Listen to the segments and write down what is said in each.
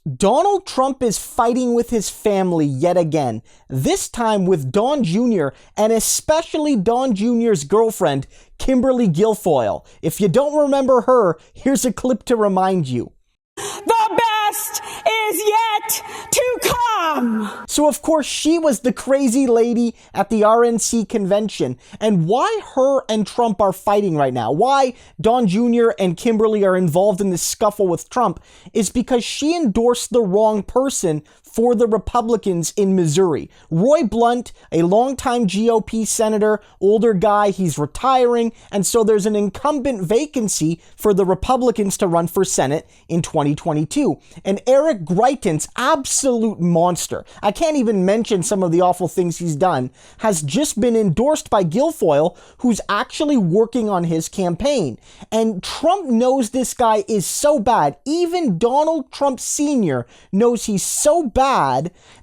Donald Trump is fighting with his family yet again, this time with Don Jr. and especially Don Jr.'s girlfriend, Kimberly Guilfoyle. If you don't remember her, here's a clip to remind you. The best is yet to come. So of course she was the crazy lady at the RNC convention. And why her and Trump are fighting right now, why Don Jr. and Kimberly are involved in this scuffle with Trump, is because she endorsed the wrong person for the Republicans in Missouri. Roy Blunt, a longtime GOP senator, older guy, he's retiring, and so there's an incumbent vacancy for the Republicans to run for Senate in 2022. And Eric Greitens, absolute monster, I can't even mention some of the awful things he's done, has just been endorsed by Guilfoyle, who's actually working on his campaign. And Trump knows this guy is so bad. Even Donald Trump Sr. knows he's so bad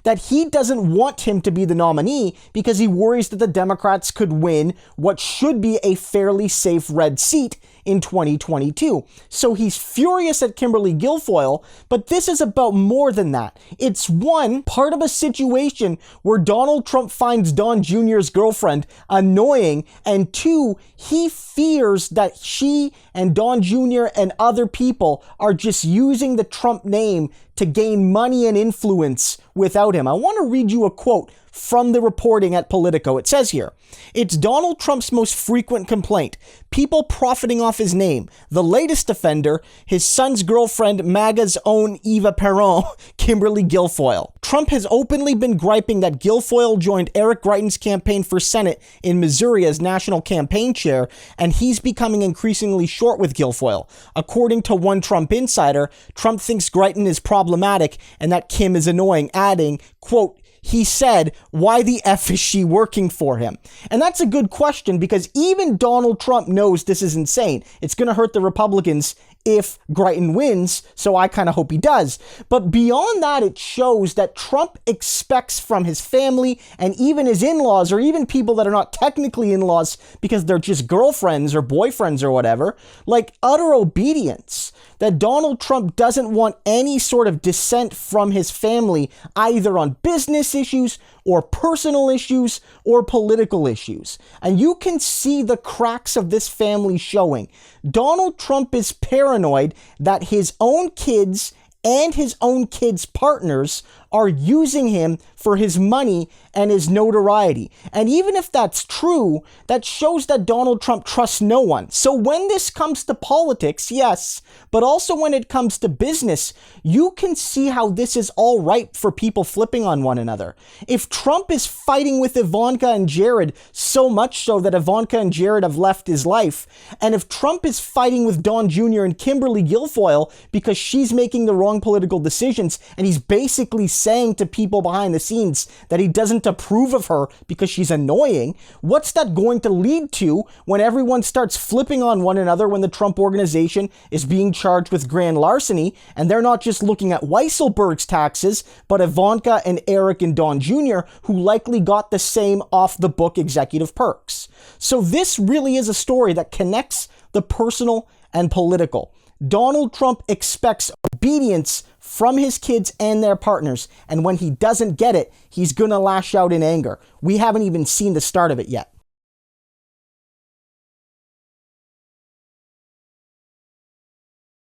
that he doesn't want him to be the nominee because he worries that the Democrats could win what should be a fairly safe red seat in 2022. So he's furious at Kimberly Guilfoyle, but this is about more than that. It's one, part of a situation where Donald Trump finds Don Jr.'s girlfriend annoying, and two, he fears that she and Don Jr. and other people are just using the Trump name to gain money and influence without him. I want to read you a quote from the reporting at Politico. It says here, "It's Donald Trump's most frequent complaint. People profiting off his name. The latest offender, his son's girlfriend, MAGA's own Eva Peron, Kimberly Guilfoyle. Trump has openly been griping that Guilfoyle joined Eric Greitens' campaign for Senate in Missouri as national campaign chair, and he's becoming increasingly short with Guilfoyle. According to one Trump insider, Trump thinks Greitens is problematic and that Kim is annoying, adding, quote, he said, why the F is she working for him? And that's a good question because even Donald Trump knows this is insane. It's going to hurt the Republicans if Greitens wins, so I kind of hope he does. But beyond that, it shows that Trump expects from his family and even his in-laws, or even people that are not technically in-laws because they're just girlfriends or boyfriends or whatever, like utter obedience. That Donald Trump doesn't want any sort of dissent from his family, either on business issues or personal issues or political issues. And you can see the cracks of this family showing. Donald Trump is paranoid that his own kids and his own kids' partners are using him for his money and his notoriety. And even if that's true, that shows that Donald Trump trusts no one. So when this comes to politics, yes, but also when it comes to business, you can see how this is all ripe for people flipping on one another. If Trump is fighting with Ivanka and Jared, so much so that Ivanka and Jared have left his life, and if Trump is fighting with Don Jr. and Kimberly Guilfoyle because she's making the wrong political decisions, and he's basically saying to people behind the scenes that he doesn't approve of her because she's annoying, what's that going to lead to when everyone starts flipping on one another when the Trump organization is being charged with grand larceny, and they're not just looking at Weisselberg's taxes, but Ivanka and Eric and Don Jr., who likely got the same off-the-book executive perks. So this really is a story that connects the personal and political. Donald Trump expects obedience from his kids and their partners, and when he doesn't get it, he's gonna lash out in anger. We haven't even seen the start of it yet.